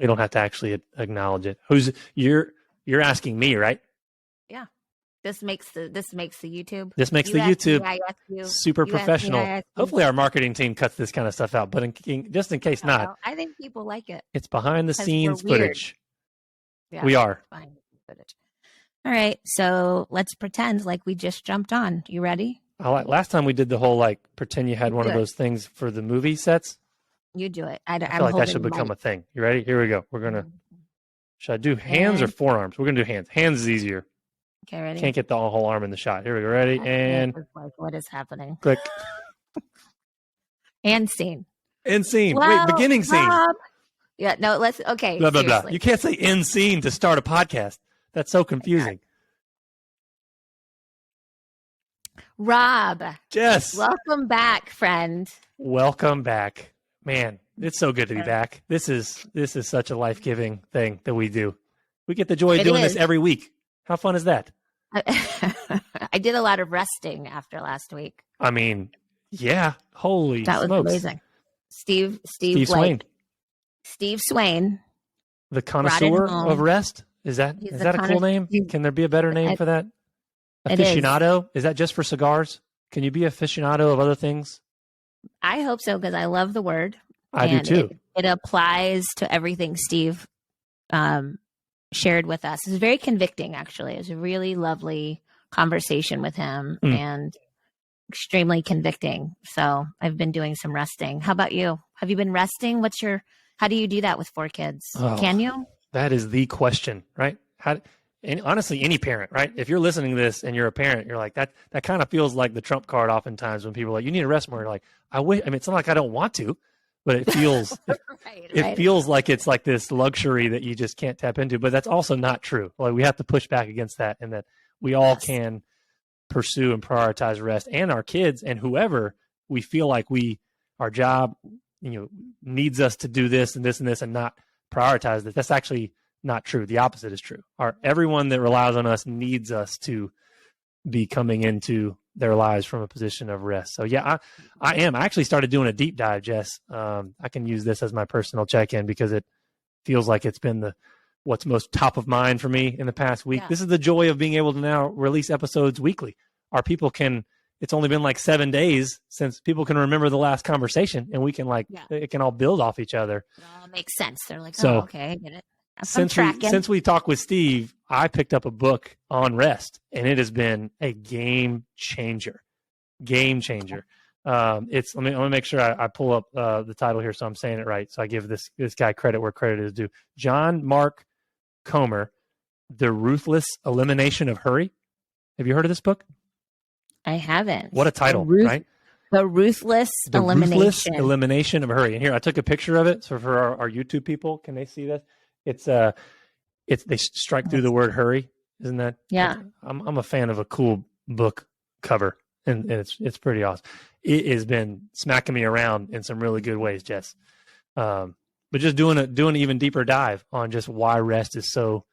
We don't have to actually acknowledge it. You're asking me, right? Yeah. This makes the YouTube. This makes the YouTube super professional. Hopefully our marketing team cuts this kind of stuff out, but just in case not. I think people like it. It's behind the scenes footage. Yeah, we are. Behind the footage. All right. So let's pretend like we just jumped on. You ready? Last time we did the whole pretend you had one of those things for the movie sets. You do it. I feel like that should become a thing. You ready? Here we go. We're going to, should I do hands or forearms? We're going to do hands. Hands is easier. Okay, ready? Can't get the whole arm in the shot. Here we go. Ready? And what is happening? Click. And scene. End scene. Well, wait, beginning scene. Rob. Yeah, no, let's, okay. Blah, blah, blah. You can't say end scene to start a podcast. That's so confusing. Rob. Jess. Welcome back, friend. Welcome back. Man, it's so good to be back. This is such a life-giving thing that we do. We get the joy of doing this every week. How fun is that? I did a lot of resting after last week. I mean, yeah. Holy that smokes. Was amazing. Steve Swain. Steve Swain. The connoisseur of rest? Is that a cool name? Can there be a better name for that? Aficionado? Is that just for cigars? Can you be aficionado of other things? I hope so, because I love the word. I do too. It applies to everything Steve shared with us. It was very convicting, actually. It was a really lovely conversation with him and extremely convicting. So I've been doing some resting. How about you? Have you been resting? How do you do that with 4 kids? Can you? That is the question, right? And honestly, any parent, right? If you're listening to this and you're a parent, you're like, that kind of feels like the trump card oftentimes when people are like, you need to rest more. You're like, it's not like I don't want to, but it feels, it feels like it's like this luxury that you just can't tap into, but that's also not true. Like we have to push back against that, and that we all can pursue and prioritize rest, and our kids and whoever we feel like our job, needs us to do this and this and this and not prioritize it. That's actually not true. The opposite is true. Everyone that relies on us needs us to be coming into their lives from a position of rest. So yeah, I am. I actually started doing a deep dive, Jess. I can use this as my personal check-in because it feels like it's been what's most top of mind for me in the past week. Yeah. This is the joy of being able to now release episodes weekly. It's only been like 7 days since people can remember the last conversation, and we can it can all build off each other. It all makes sense. They're like, okay, I get it. Since we talked with Steve, I picked up a book on rest, and it has been a game changer. Game changer. Let me make sure I pull up the title here so I'm saying it right. So I give this guy credit where credit is due. John Mark Comer, The Ruthless Elimination of Hurry. Have you heard of this book? I haven't. What a title, right? The Ruthless Elimination of Hurry. And here, I took a picture of it. So for our YouTube people, can they see this? It's they strike through the word hurry. Isn't that? Yeah. I'm a fan of a cool book cover, and it's pretty awesome. It has been smacking me around in some really good ways, Jess. But just doing an even deeper dive on just why rest is so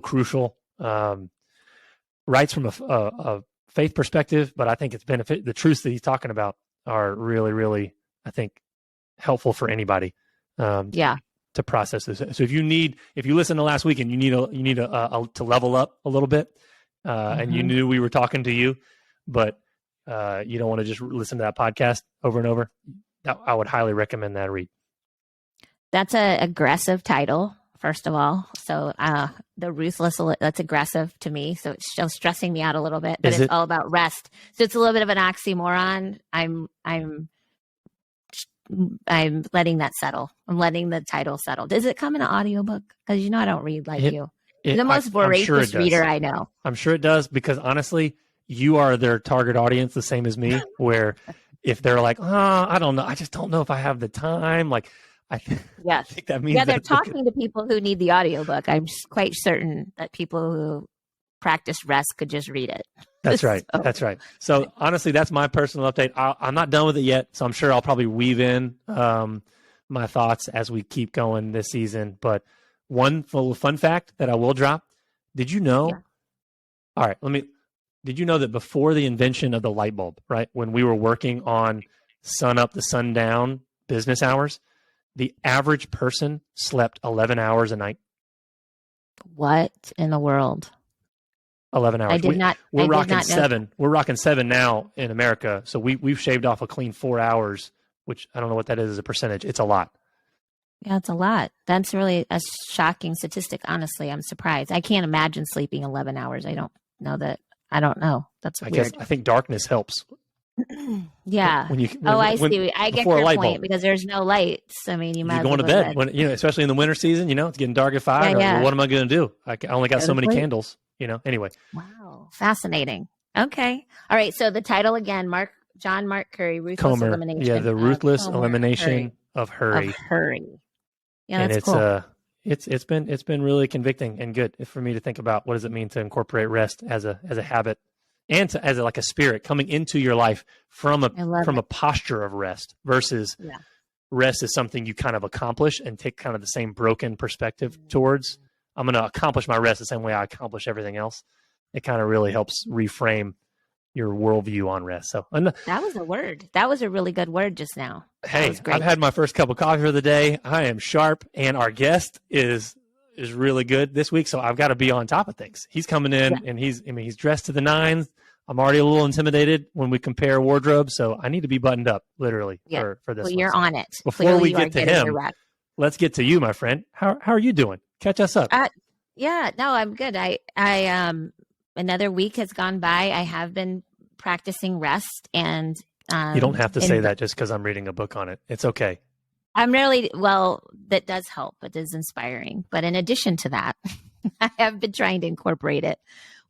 crucial. Writes from a faith perspective, but I think it's the truths that he's talking about are really, really, I think, helpful for anybody. To process this. So if you listen to last week and you need to level up a little bit, and you knew we were talking to you, but you don't want to just listen to that podcast over and over, I would highly recommend that read. That's an aggressive title, first of all. So the Ruthless, that's aggressive to me. So it's still stressing me out a little bit, but it's all about rest. So it's a little bit of an oxymoron. I'm letting that settle. I'm letting the title settle. Does it come in an audiobook? Because I don't read like you. You're the most voracious reader I know. I'm sure it does, because honestly, you are their target audience, the same as me, where if they're like, I don't know, I just don't know if I have the time. Like, I think that means they're talking to people who need the audiobook. I'm quite certain that people who practice rest could just read it. That's right. That's right. So honestly, that's my personal update. I'm not done with it yet, so I'm sure I'll probably weave in my thoughts as we keep going this season. But one fun fact that I will drop: did you know? Yeah. All right, did you know that before the invention of the light bulb, right, when we were working on sun up to sundown business hours, the average person slept 11 hours a night. What in the world? 11 hours. We're I did rocking not know. 7. We're rocking 7 now in America. So we've shaved off a clean 4 hours, which I don't know what that is as a percentage. It's a lot. Yeah, it's a lot. That's really a shocking statistic. Honestly, I'm surprised. I can't imagine sleeping 11 hours. I don't know. That's weird. I think darkness helps. Yeah. I see. I get your point because there's no lights. I mean, you might go to bed when, especially in the winter season, it's getting dark at 5. Well, what am I going to do? I only got so many candles, anyway. Wow. Fascinating. Okay. All right. So the title again, John Mark Curry, Ruthless Comer. Elimination. Yeah. The Ruthless Elimination of Hurry. Yeah. That's cool. It's been really convicting and good for me to think about what does it mean to incorporate rest as a habit and as a spirit coming into your life from a posture of rest versus rest is something you kind of accomplish and take kind of the same broken perspective towards. I'm going to accomplish my rest the same way I accomplish everything else. It kind of really helps reframe your worldview on rest. So that was a word. That was a really good word just now. Hey, I've had my first cup of coffee for the day. I am sharp, and our guest is really good this week. So I've got to be on top of things. He's coming in, and he's dressed to the nines. I'm already a little intimidated when we compare wardrobes, so I need to be buttoned up, literally, for this. Well, you're on it. Before we get to him, let's get to you, my friend. How are you doing? Catch us up. Yeah, no, I'm good. I another week has gone by. I have been practicing rest, and you don't have to say that just because I'm reading a book on it. It's okay. That does help. It is inspiring. But in addition to that, I have been trying to incorporate it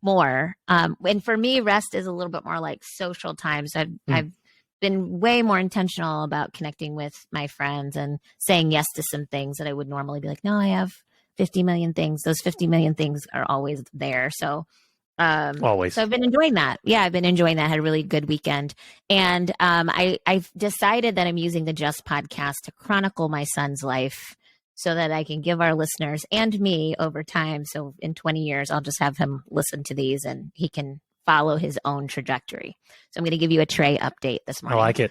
more. And for me, rest is a little bit more like social times. I've been way more intentional about connecting with my friends and saying yes to some things that I would normally be like, no, I have 50 million things. Those 50 million things are always there. So always. So I've been enjoying that. Yeah, I've been enjoying that. I had a really good weekend. And I've decided that I'm using the Just podcast to chronicle my son's life so that I can give our listeners and me over time. So in 20 years, I'll just have him listen to these and he can follow his own trajectory. So I'm going to give you a Trey update this morning. I like it.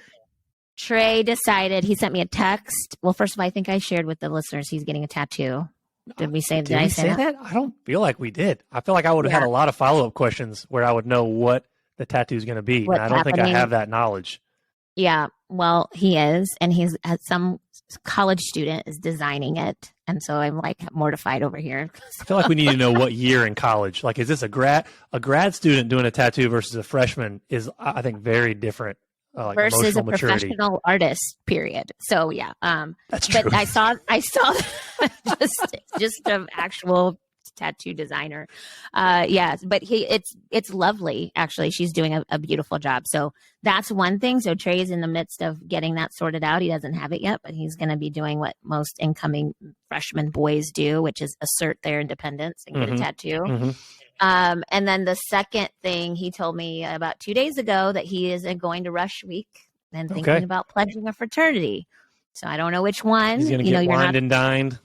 Trey decided, he sent me a text. Well, first of all, I think I shared with the listeners he's getting a tattoo. Did we say did I say that? I don't feel like we did. I feel like I would have had a lot of follow-up questions where I would know what the tattoo is going to be. And I don't think I have that knowledge. Yeah, well, he is. And he's some college student is designing it. And so I'm like mortified over here. I feel like we need to know what year in college. Like, is this a grad student doing a tattoo versus a freshman is, I think, very different. Versus a professional artist, period. So yeah, that's true. But I saw just an actual tattoo designer. Yeah, but it's lovely. Actually, she's doing a beautiful job. So that's one thing. So Trey is in the midst of getting that sorted out. He doesn't have it yet, but he's going to be doing what most incoming freshman boys do, which is assert their independence and get a tattoo. Mm-hmm. And then the second thing he told me about 2 days ago that he is going to Rush Week and thinking about pledging a fraternity. So I don't know which one. He's going to get wined and dined.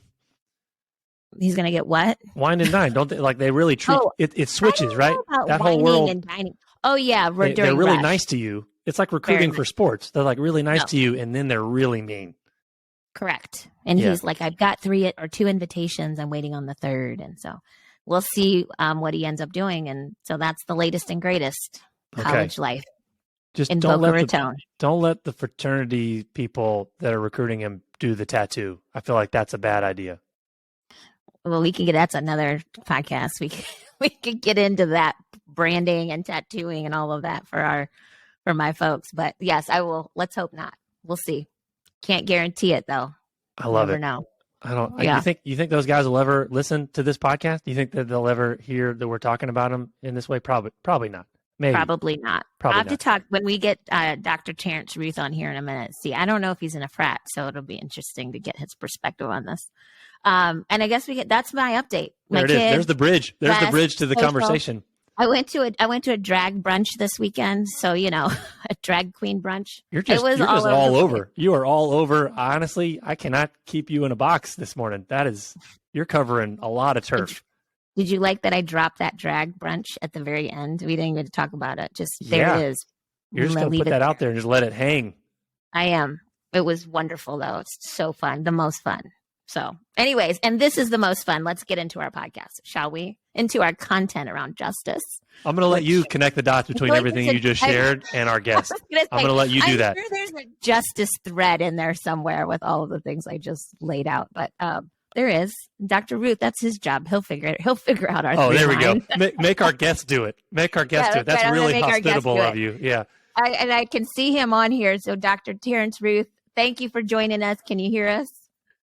He's going to get what? Wined and dined. Don't they, like they really treat it switches, right? That whole world. And dining. Oh yeah. They're really nice to you. It's like recruiting for sports. They're like really nice to you. And then they're really mean. Correct. And he's like, I've got 2 invitations. I'm waiting on the third. And so we'll see what he ends up doing. And so that's the latest and greatest college life. Just in Boca Raton. Don't let the fraternity people that are recruiting him do the tattoo. I feel like that's a bad idea. Well, that's another podcast. We could get into that branding and tattooing and all of that for my folks. But yes, I will. Let's hope not. We'll see. Can't guarantee it though. I love it. Never know. I don't. Yeah. You think those guys will ever listen to this podcast? Do you think that they'll ever hear that we're talking about them in this way? Probably not. Maybe. Probably not. I'll have to talk when we get Dr. Terrance Ruth on here in a minute. See, I don't know if he's in a frat, so it'll be interesting to get his perspective on this. And I guess that's my update. There it is. There's the bridge. There's the bridge to the conversation. I went to a drag brunch this weekend, so a drag queen brunch. You're just all over. You are all over. Honestly, I cannot keep you in a box this morning. You're covering a lot of turf. Did you like that I dropped that drag brunch at the very end? We didn't even talk about it. Just there it is. You're just going to put that out there and just let it hang. I am. It was wonderful, though. It's so fun, the most fun. So anyways, and this is the most fun. Let's get into our podcast, shall we? Into our content around justice. I'm going to let you connect the dots between everything you just shared and our guest. I'm going to let you do that. I'm sure there's a justice thread in there somewhere with all of the things I just laid out. But there is. Dr. Ruth, that's his job. He'll figure out our there we go. Make our guest do it. Make our guest do it. That's really hospitable of you. Yeah. I can see him on here. So Dr. Terrance Ruth, thank you for joining us. Can you hear us?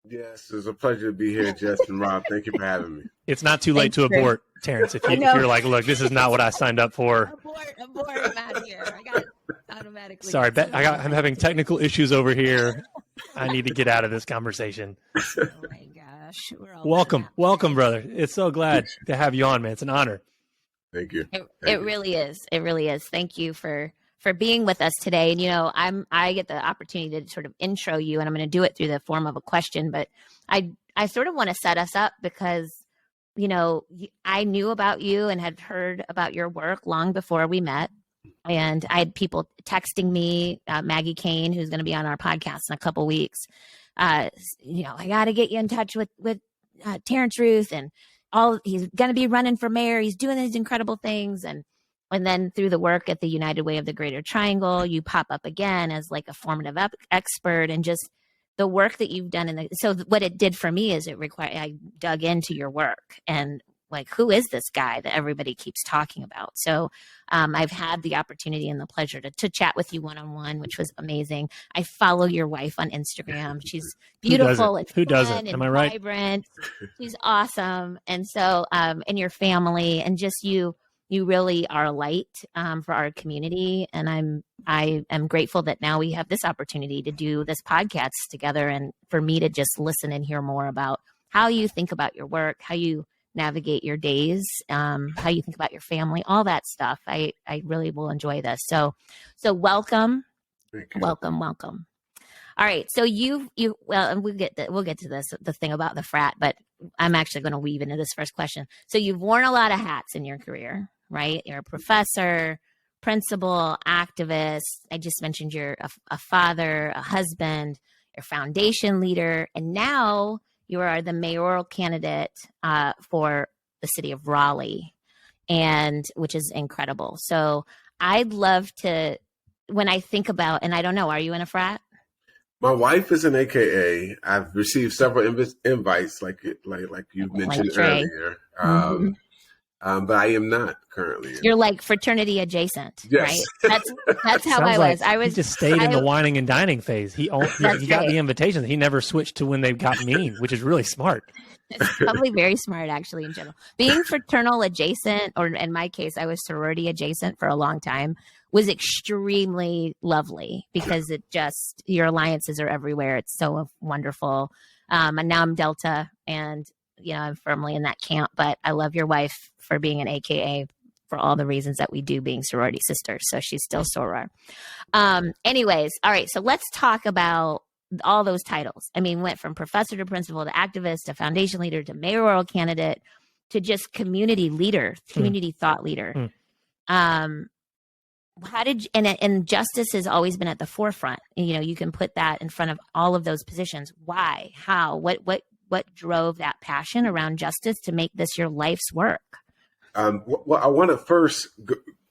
Yes, it's a pleasure to be here, Jes and Rob. Thank you for having me. It's not too late to abort, Terrance. If you're like, look, this is not what I signed up for. Abort, I'm out of here. I got automatically. Sorry, I'm having technical issues over here. I need to get out of this conversation. Oh my gosh. Welcome, brother. It's so glad to have you on, man. It's an honor. Thank you. It really is. It really is. Thank you for being with us today. And, I get the opportunity to sort of intro you, and I'm going to do it through the form of a question, but I sort of want to set us up because, I knew about you and had heard about your work long before we met. And I had people texting me, Maggie Kane, who's going to be on our podcast in a couple weeks. I got to get you in touch with Terrance Ruth, and he's going to be running for mayor. He's doing these incredible things. And then through the work at the United Way of the Greater Triangle, you pop up again as like a formative expert, and just the work that you've done. So what it did for me is I dug into your work and like, who is this guy that everybody keeps talking about? So I've had the opportunity and the pleasure to chat with you one-on-one, which was amazing. I follow your wife on Instagram. She's beautiful and fun and vibrant. She's awesome. And so, and your family, and just you really are a light for our community. And I am grateful that now we have this opportunity to do this podcast together, and for me to just listen and hear more about how you think about your work, how you navigate your days, how you think about your family, all that stuff. I really will enjoy this. So welcome. Welcome. All right. So and we'll get to this, the thing about the frat, but I'm actually going to weave into this first question. So you've worn a lot of hats in your career, right? You're a professor, principal, activist. I just mentioned you're a father, a husband, you're foundation leader, and now you are the mayoral candidate for the city of Raleigh, and which is incredible. So I'd love to, when I think about, and I don't know, are you in a frat? My wife is an AKA. I've received several invites, like you mentioned earlier. But I am not currently. You're like fraternity adjacent, yes. Right? That's how I was. He just stayed in the whining and dining phase. He got the invitations. He never switched to when they got mean, which is really smart. It's probably very smart, actually, in general. Being fraternal adjacent, or in my case, I was sorority adjacent for a long time, was extremely lovely because your alliances are everywhere. It's so wonderful. And now I'm Delta, and I'm firmly in that camp, but I love your wife for being an AKA for all the reasons that we do, being sorority sisters. So she's still soror. Anyways, all right. So let's talk about all those titles. I mean, went from professor to principal to activist to foundation leader to mayoral candidate to just community leader, community thought leader. How did and justice has always been at the forefront. You can put that in front of all of those positions. Why? How? What drove that passion around justice to make this your life's work? Well, I want to first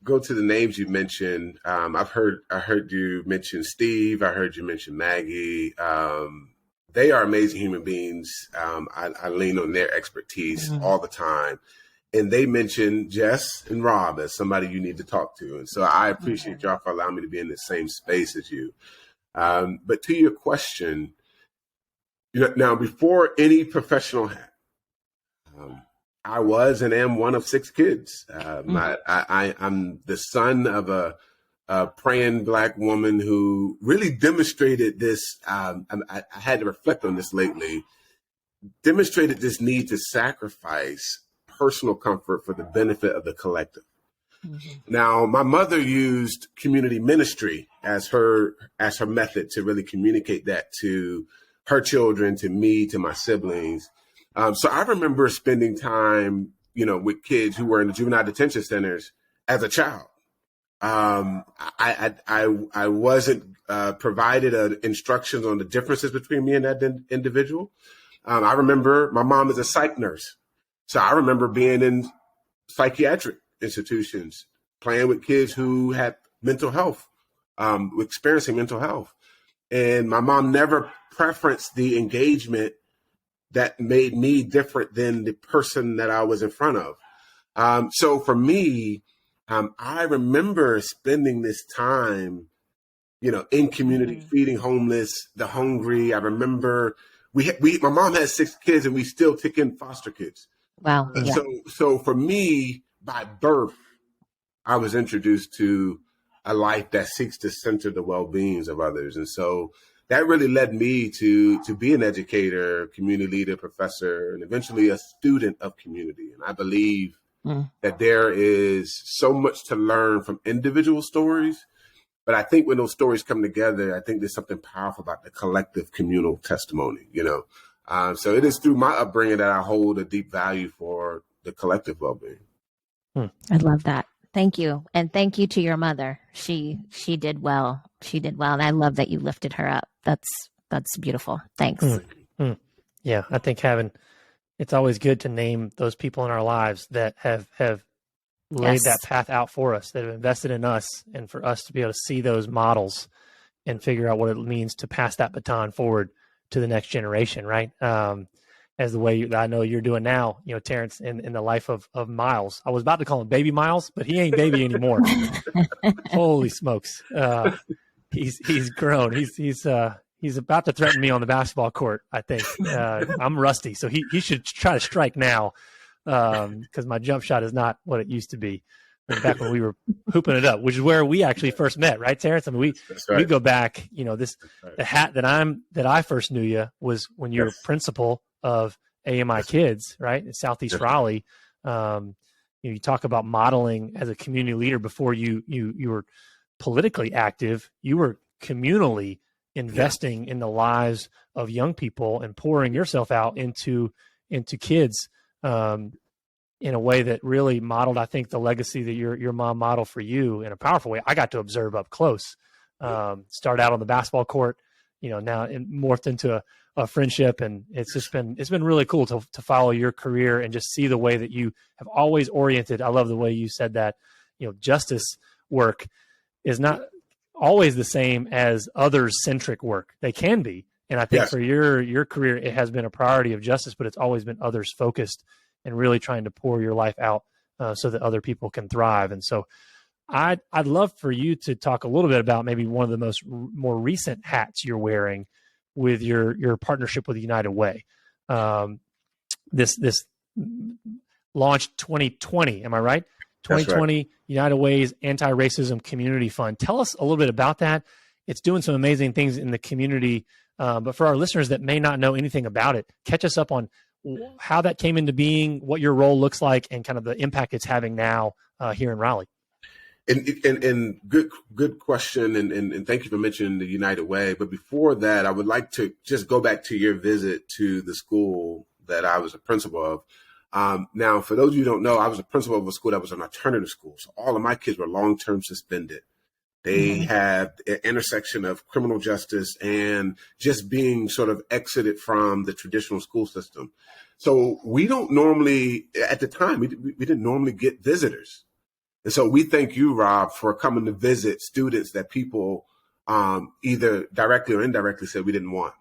go to the names you mentioned. I heard you mention Steve. I heard you mention Maggie. They are amazing human beings. I lean on their expertise all the time. And they mentioned Jes and Rob as somebody you need to talk to. And so I appreciate y'all for allowing me to be in the same space as you. But to your question, now before any professional hat, I was and am one of 6 kids. I'm the son of a praying Black woman who really demonstrated this. I had to reflect on this lately, demonstrated this need to sacrifice personal comfort for the benefit of the collective. Now, my mother used community ministry as her method to really communicate that to her children, to me, to my siblings. So I remember spending time, with kids who were in the juvenile detention centers as a child. I wasn't provided instructions on the differences between me and that individual. I remember my mom is a psych nurse. So I remember being in psychiatric institutions, playing with kids who had mental health, experiencing mental health. And my mom never preferenced the engagement that made me different than the person that I was in front of. So for me, I remember spending this time, in community, feeding homeless, the hungry. I remember my mom had 6 kids and we still took in foster kids. Wow. Yeah. So for me, by birth, I was introduced to a life that seeks to center the well-beings of others. And so that really led me to be an educator, community leader, professor, and eventually a student of community. And I believe that there is so much to learn from individual stories. But I think when those stories come together, I think there's something powerful about the collective communal testimony, So it is through my upbringing that I hold a deep value for the collective well-being. I love that. Thank you. And thank you to your mother. She did well. She did well. And I love that you lifted her up. That's beautiful. Thanks. Yeah. I think it's always good to name those people in our lives that have laid that path out for us, that have invested in us, and for us to be able to see those models and figure out what it means to pass that baton forward to the next generation, right? As the way I know you're doing now, Terrance, in the life of Miles. I was about to call him Baby Miles, but he ain't baby anymore. Holy smokes. He's grown. He's about to threaten me on the basketball court, I think. I'm rusty, so he should try to strike now, because my jump shot is not what it used to be back when we were hooping it up, which is where we actually first met, right, Terrance? I mean, we go back, the hat that I first knew you was when you were principal of AMI Kids, right, in Southeast Raleigh. You talk about modeling as a community leader before you were politically active. You were communally investing in the lives of young people and pouring yourself out into kids in a way that really modeled, I think, the legacy that your mom modeled for you in a powerful way. I got to observe up close. Start out on the basketball court, now morphed into a friendship, and it's been really cool to follow your career and just see the way that you have always oriented. I love the way you said that, justice work is not always the same as others-centric work. They can be. And I think for your career, it has been a priority of justice, but it's always been others-focused and really trying to pour your life out so that other people can thrive. And so I'd love for you to talk a little bit about maybe one of the more recent hats you're wearing with your partnership with United Way. This launched 2020, am I right? 2020, right. United Way's Anti-Racism Community Fund. Tell us a little bit about that. It's doing some amazing things in the community, but for our listeners that may not know anything about it, catch us up on how that came into being, what your role looks like, and kind of the impact it's having now here in Raleigh. And good question, and thank you for mentioning the United Way. But before that, I would like to just go back to your visit to the school that I was a principal of. Now, for those of you who don't know, I was a principal of a school that was an alternative school. So all of my kids were long-term suspended. They had an intersection of criminal justice and just being sort of exited from the traditional school system. So we don't normally, at the time, we didn't normally get visitors. And so we thank you, Rob, for coming to visit students that people either directly or indirectly said we didn't want.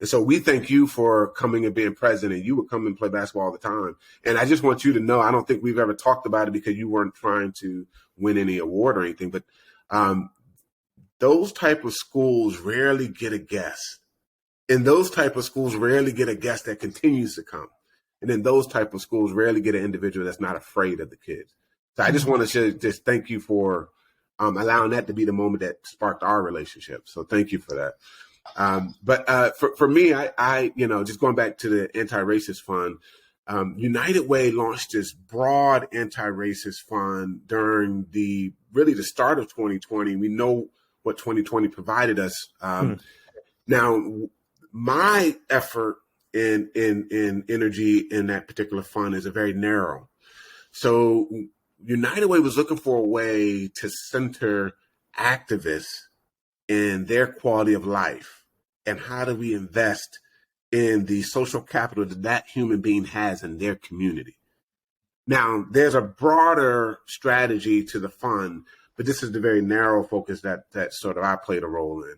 And so we thank you for coming and being present, and you would come and play basketball all the time. And I just want you to know, I don't think we've ever talked about it because you weren't trying to win any award or anything, but those type of schools rarely get a guest. And those type of schools rarely get a guest that continues to come. And then those type of schools rarely get an individual that's not afraid of the kids. So I just want to just thank you for allowing that to be the moment that sparked our relationship. So thank you for that. But for me, I just going back to the Anti-Racist Fund, United Way launched this broad anti-racist fund during the start of 2020. We know what 2020 provided us. Now, my effort in energy in that particular fund is a very narrow. So United Way was looking for a way to center activists in their quality of life, and how do we invest in the social capital that that human being has in their community. Now, there's a broader strategy to the fund, but this is the very narrow focus that sort of I played a role in.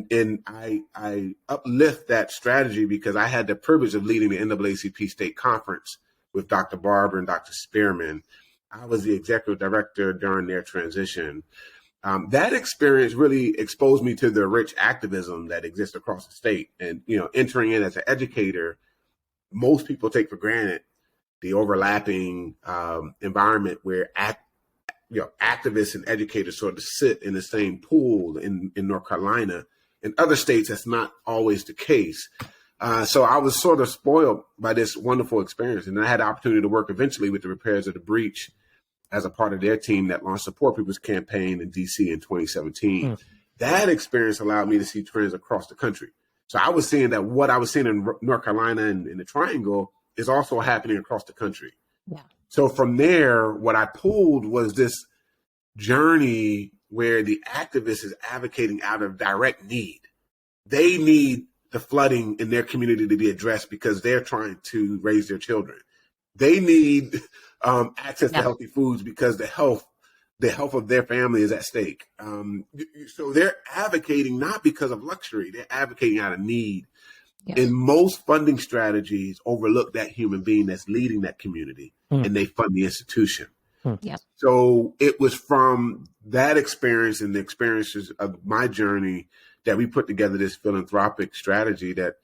And I uplift that strategy because I had the privilege of leading the NAACP state conference with Dr. Barber and Dr. Spearman. I was the executive director during their transition. That experience really exposed me to the rich activism that exists across the state. And, entering in as an educator, most people take for granted the overlapping environment where activists and educators sort of sit in the same pool in North Carolina. In other states, that's not always the case. So I was sort of spoiled by this wonderful experience. And I had the opportunity to work eventually with the Repairs of the Breach as a part of their team that launched the Poor People's Campaign in DC in 2017. That experience allowed me to see trends across the country. So I was seeing that what I was seeing in North Carolina and in the Triangle is also happening across the country. Yeah. So from there, what I pulled was this journey where the activist is advocating out of direct need. They need the flooding in their community to be addressed because they're trying to raise their children. They need access to healthy foods because the health of their family is at stake. So they're advocating not because of luxury, they're advocating out of need. Yes. And most funding strategies overlook that human being that's leading that community, and they fund the institution. Yep. So it was from that experience and the experiences of my journey that we put together this philanthropic strategy that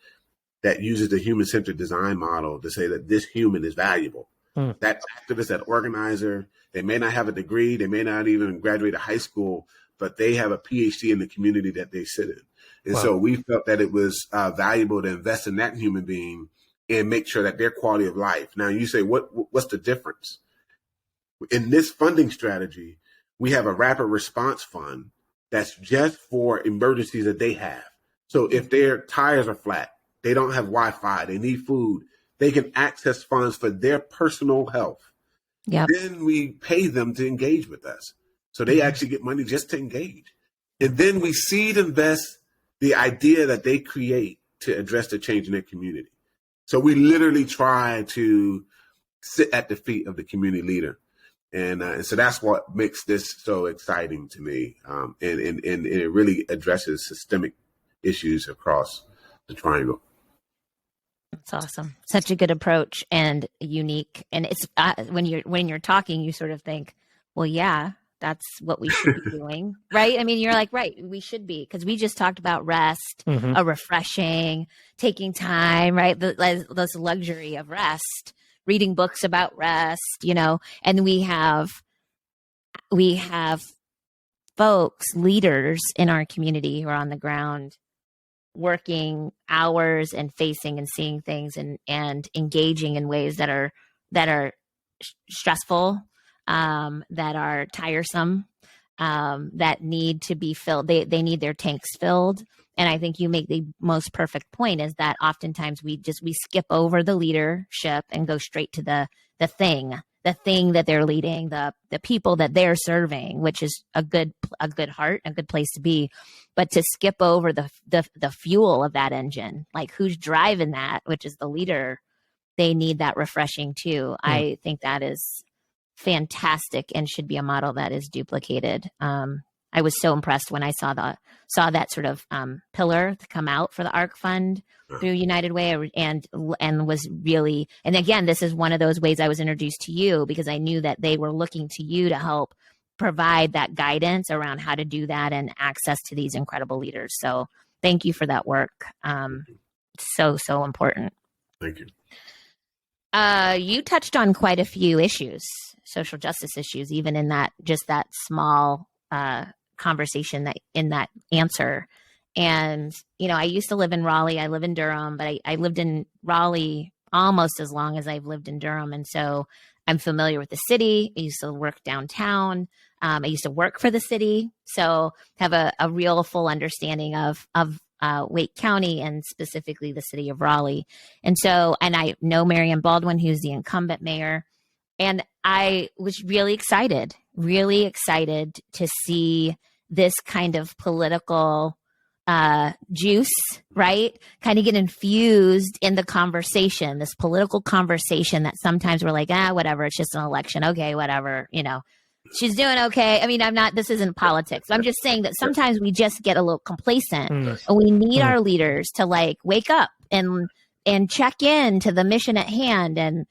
uses the human-centered design model to say that this human is valuable. That activist, that organizer, they may not have a degree, they may not even graduate high school, but they have a PhD in the community that they sit in. And so we felt that it was valuable to invest in that human being and make sure that their quality of life. Now you say, what's the difference? In this funding strategy, we have a rapid response fund that's just for emergencies that they have. So if their tires are flat, they don't have Wi-Fi, they need food, they can access funds for their personal health. Yep. Then we pay them to engage with us. So they actually get money just to engage. And then we seed invest the idea that they create to address the change in their community. So we literally try to sit at the feet of the community leader. And so that's what makes this so exciting to me. And it really addresses systemic issues across the Triangle. That's awesome. Such a good approach and unique. And it's when you're talking, you sort of think, well, yeah, that's what we should be doing, right? I mean, you're like, right, we should be, because we just talked about rest, a refreshing, taking time, right? This luxury of rest, reading books about rest, and we have folks, leaders in our community who are on the ground working hours and facing and seeing things and engaging in ways that are stressful, that are tiresome, that need to be filled. They need their tanks filled. And I think you make the most perfect point, is that oftentimes we skip over the leadership and go straight to the thing that they're leading, the people that they're serving, which is a good heart, a good place to be. But to skip over the fuel of that engine, like who's driving that, which is the leader, they need that refreshing too. I think that is fantastic and should be a model that is duplicated. I was so impressed when I saw that sort of pillar to come out for the ARC Fund through United Way, and was really, and again, this is one of those ways I was introduced to you, because I knew that they were looking to you to help provide that guidance around how to do that and access to these incredible leaders. So thank you for that work. So important. Thank you. You touched on quite a few issues, social justice issues, even in that small conversation in that answer. And, I used to live in Raleigh. I live in Durham, but I lived in Raleigh almost as long as I've lived in Durham. And so I'm familiar with the city. I used to work downtown. I used to work for the city. So have a real full understanding of Wake County and specifically the city of Raleigh. And I know Marion Baldwin, who's the incumbent mayor. And I was really excited to see this kind of political juice, right? Kind of get infused in the conversation, this political conversation that sometimes we're like, whatever, it's just an election. Okay, whatever, she's doing okay. I mean, this isn't politics. I'm just saying that sometimes we just get a little complacent and we need our leaders to like wake up and check in to the mission at hand and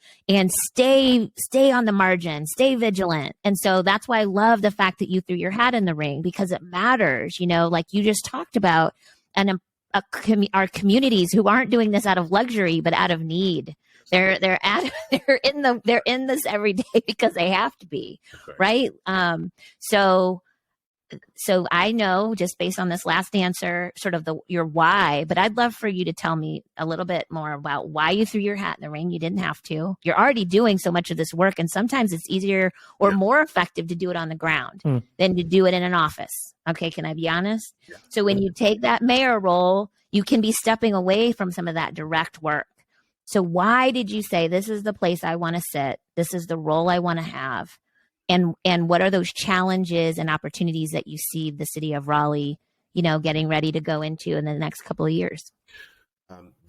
stay on the margin, stay vigilant. And so that's why I love the fact that you threw your hat in the ring, because it matters, like you just talked about, and our communities who aren't doing this out of luxury, but out of need. They're in this every day because they have to be, right? So I know, just based on this last answer, sort of your why, but I'd love for you to tell me a little bit more about why you threw your hat in the ring. You didn't have to. You're already doing so much of this work, and sometimes it's easier or more effective to do it on the ground than to do it in an office. Okay, can I be honest? Yeah. So when you take that mayor role, you can be stepping away from some of that direct work. So why did you say, this is the place I want to sit, this is the role I want to have? And what are those challenges and opportunities that you see the city of Raleigh, getting ready to go into in the next couple of years?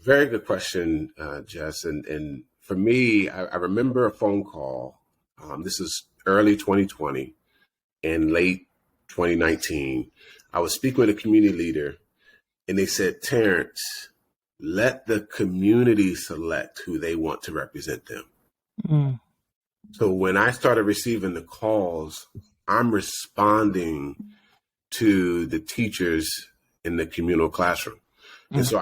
Very good question, Jess. And for me, I remember a phone call. This is early 2020 and late 2019. I was speaking with a community leader, and they said, Terrance, let the community select who they want to represent them. Mm. So when I started receiving the calls, I'm responding to the teachers in the communal classroom. Mm-hmm. And so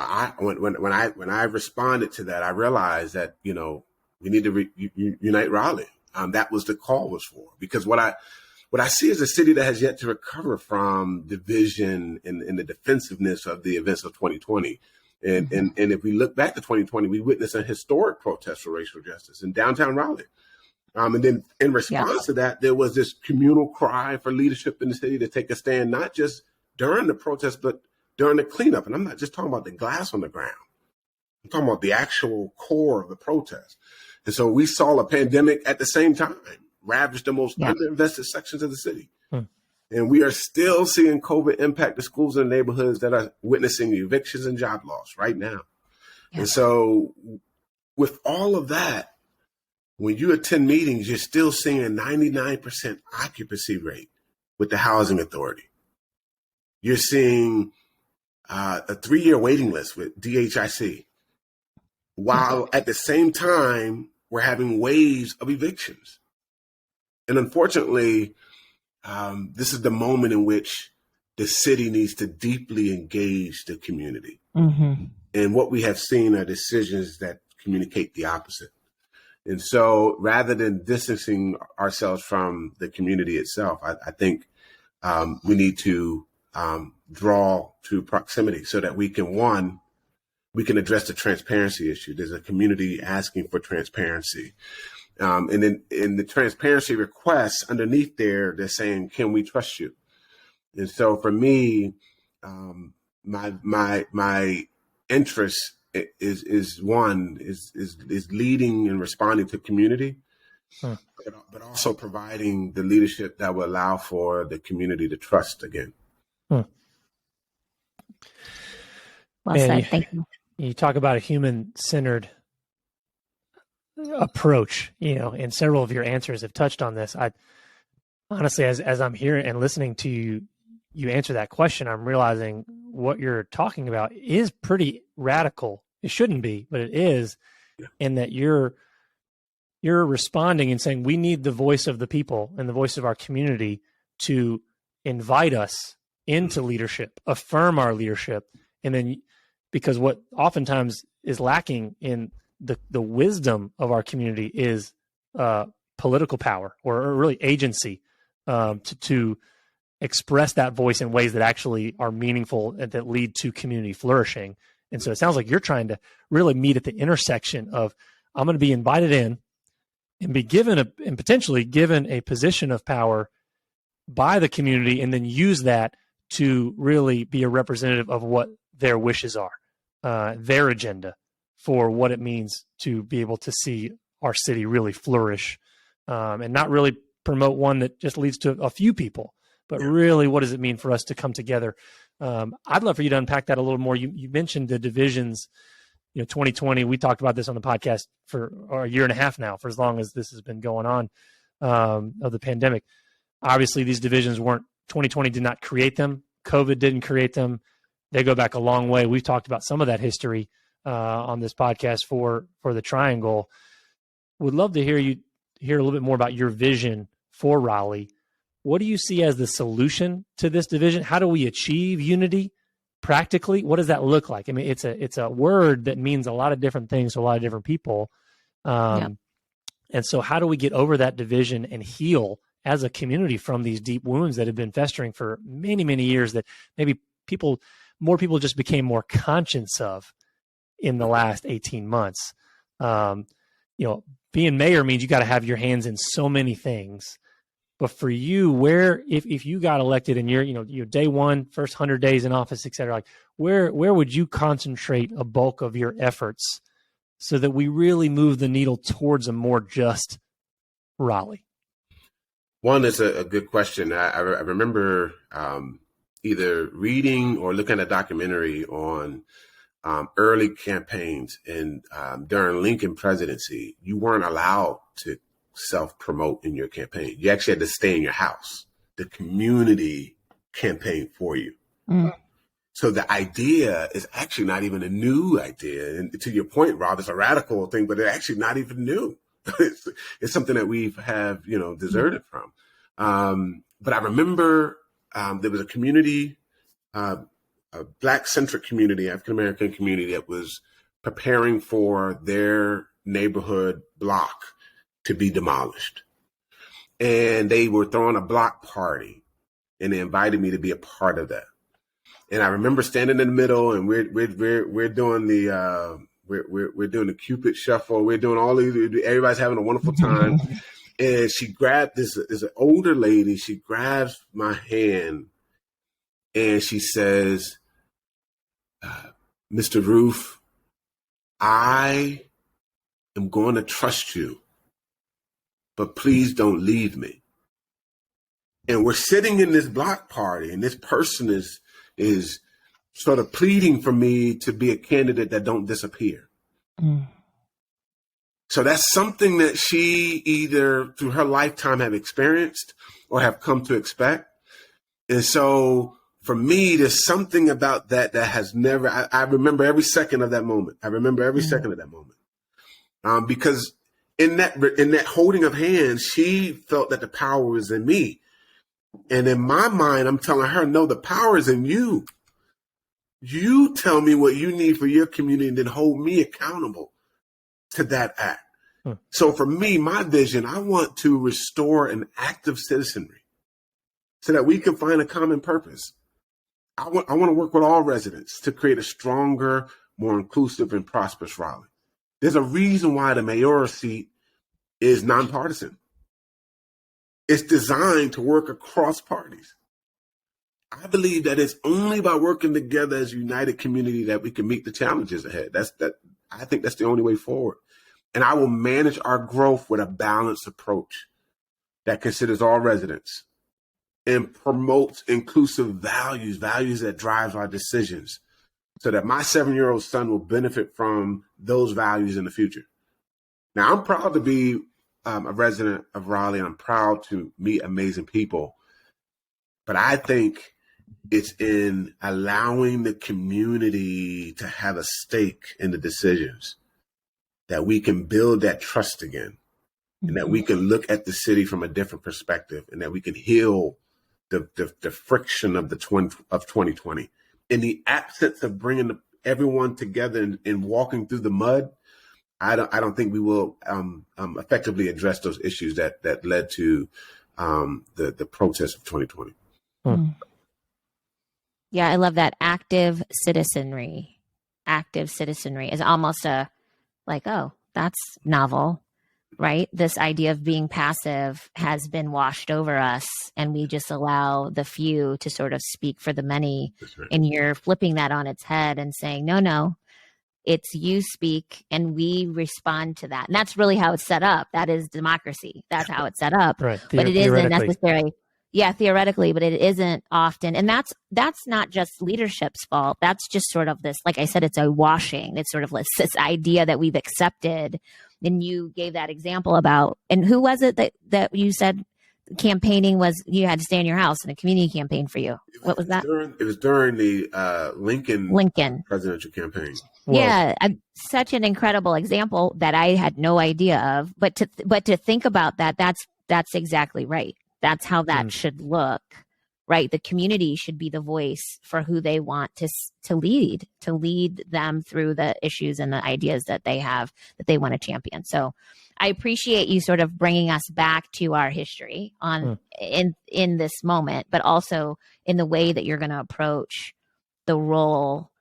when I responded to that, I realized that, we need to unite Raleigh. That was the call was for, because what I see is a city that has yet to recover from division and the defensiveness of the events of 2020. And if we look back to 2020, we witnessed a historic protest for racial justice in downtown Raleigh. And then in response to that, there was this communal cry for leadership in the city to take a stand, not just during the protest, but during the cleanup. And I'm not just talking about the glass on the ground. I'm talking about the actual core of the protest. And so we saw a pandemic at the same time ravage the most underinvested sections of the city. And we are still seeing COVID impact the schools and neighborhoods that are witnessing evictions and job loss right now. Yeah. And so with all of that, when you attend meetings, you're still seeing a 99% occupancy rate with the housing authority. You're seeing a 3-year waiting list with DHIC, while at the same time, we're having waves of evictions. And unfortunately, this is the moment in which the city needs to deeply engage the community. Mm-hmm. And what we have seen are decisions that communicate the opposite. And so rather than distancing ourselves from the community itself, I think we need to draw to proximity so that we can address the transparency issue. There's a community asking for transparency. And then in the transparency requests underneath there, they're saying, can we trust you? And so for me, my interest is leading and responding to community, but also providing the leadership that will allow for the community to trust again. Well said. Thank you. You talk about a human-centered approach, and several of your answers have touched on this. I honestly, as I'm hearing and listening to you answer that question, I'm realizing what you're talking about is pretty radical. It shouldn't be, but it is, in that you're responding and saying we need the voice of the people and the voice of our community to invite us into leadership, affirm our leadership, and then because what oftentimes is lacking in the wisdom of our community is political power or really agency to express that voice in ways that actually are meaningful and that lead to community flourishing. And so it sounds like you're trying to really meet at the intersection of, I'm going to be invited in and be given and potentially given a position of power by the community, and then use that to really be a representative of what their wishes are, their agenda for what it means to be able to see our city really flourish and not really promote one that just leads to a few people, but really, what does it mean for us to come together? I'd love for you to unpack that a little more. You mentioned the divisions. 2020, we talked about this on the podcast for a year and a half now, for as long as this has been going on, of the pandemic. Obviously, these divisions 2020 did not create them. COVID didn't create them. They go back a long way. We've talked about some of that history on this podcast for the Triangle. Would love to hear a little bit more about your vision for Raleigh. What do you see as the solution to this division? How do we achieve unity practically? What does that look like? I mean, it's a word that means a lot of different things to a lot of different people. And so how do we get over that division and heal as a community from these deep wounds that have been festering for many, many years that maybe more people just became more conscious of in the last 18 months? Being mayor means you got to have your hands in so many things. But for you, if you got elected and you're day one, first 100 days in office, et cetera, like where would you concentrate a bulk of your efforts so that we really move the needle towards a more just Raleigh? One, is a good question. I remember either reading or looking at a documentary on early campaigns, and during Lincoln presidency, you weren't allowed to self-promote in your campaign. You actually had to stay in your house. The community campaigned for you. So the idea is actually not even a new idea. And to your point, Rob, it's a radical thing, but it's actually not even new. It's something that we have, deserted from. But I remember there was a community, a Black-centric community, African-American community that was preparing for their neighborhood block to be demolished. And they were throwing a block party, and they invited me to be a part of that. And I remember standing in the middle, and we're doing the we're doing the Cupid shuffle. We're doing all these. Everybody's having a wonderful time. And she grabbed this an older lady. She grabs my hand, and she says, "Mr. Ruth, I am going to trust you, but please don't leave me." And we're sitting in this block party, and this person is sort of pleading for me to be a candidate that don't disappear. So that's something that she either through her lifetime have experienced or have come to expect. And so for me, there's something about that has never, I remember every second of that moment. Because in that holding of hands, she felt that the power was in me. And in my mind, I'm telling her, no, the power is in you. You tell me what you need for your community and then hold me accountable to that act. So for me, my vision, I want to restore an active citizenry so that we can find a common purpose. I want to work with all residents to create a stronger, more inclusive and prosperous Raleigh. There's a reason why the mayoral seat is nonpartisan. It's designed to work across parties. I believe that it's only by working together as a united community that we can meet the challenges ahead. I think that's the only way forward. And I will manage our growth with a balanced approach that considers all residents and promotes inclusive values that drive our decisions, so that my 7-year-old son will benefit from those values in the future. Now, I'm proud to be a resident of Raleigh, and I'm proud to meet amazing people. But I think it's in allowing the community to have a stake in the decisions that we can build that trust again, and that we can look at the city from a different perspective, and that we can heal the friction of 2020. In the absence of bringing everyone together and walking through the mud, I don't think we will effectively address those issues that led to the protests of 2020. Yeah, I love that. Active citizenry is almost oh, that's novel, right? This idea of being passive has been washed over us, and we just allow the few to sort of speak for the many. That's right. And you're flipping that on its head and saying, no, It's you speak and we respond to that. And that's really how it's set up. That is democracy. That's how it's set up. Right. But it isn't Theoretically. necessarily, theoretically, but it isn't often. And that's not just leadership's fault. That's just sort of this, like I said, it's a washing. It's sort of this idea that we've accepted. And you gave that example about, and who was it that you said campaigning was, you had to stay in your house in a community campaign for you? What was that? It was during the Lincoln presidential campaign. Whoa. Yeah, such an incredible example that I had no idea of. But to think about that, that's exactly right. That's how that should look, right? The community should be the voice for who they want to lead them through the issues and the ideas that they have that they want to champion. So I appreciate you sort of bringing us back to our history in this moment, but also in the way that you're going to approach the role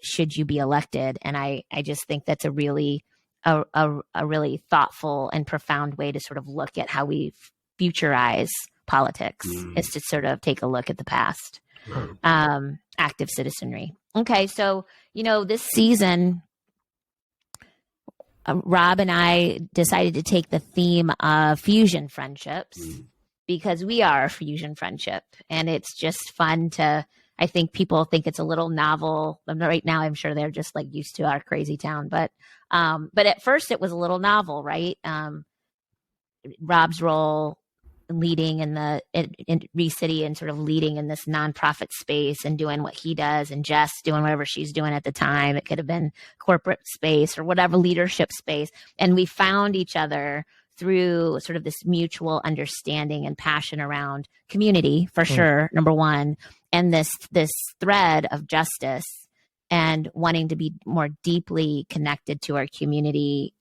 should you be elected. And I just think that's a really thoughtful and profound way to sort of look at how we futurize politics is to sort of take a look at the past. Active citizenry. Okay, so this season, Rob and I decided to take the theme of fusion friendships because we are a fusion friendship, and it's just fun to. I think people think it's a little novel. Right now, I'm sure they're just like used to our crazy town, but at first it was a little novel, right? Rob's role leading in Re-City and sort of leading in this nonprofit space and doing what he does, and Jes doing whatever she's doing at the time. It could have been corporate space or whatever leadership space. And we found each other through sort of this mutual understanding and passion around community, for sure, number one, and this thread of justice and wanting to be more deeply connected to our community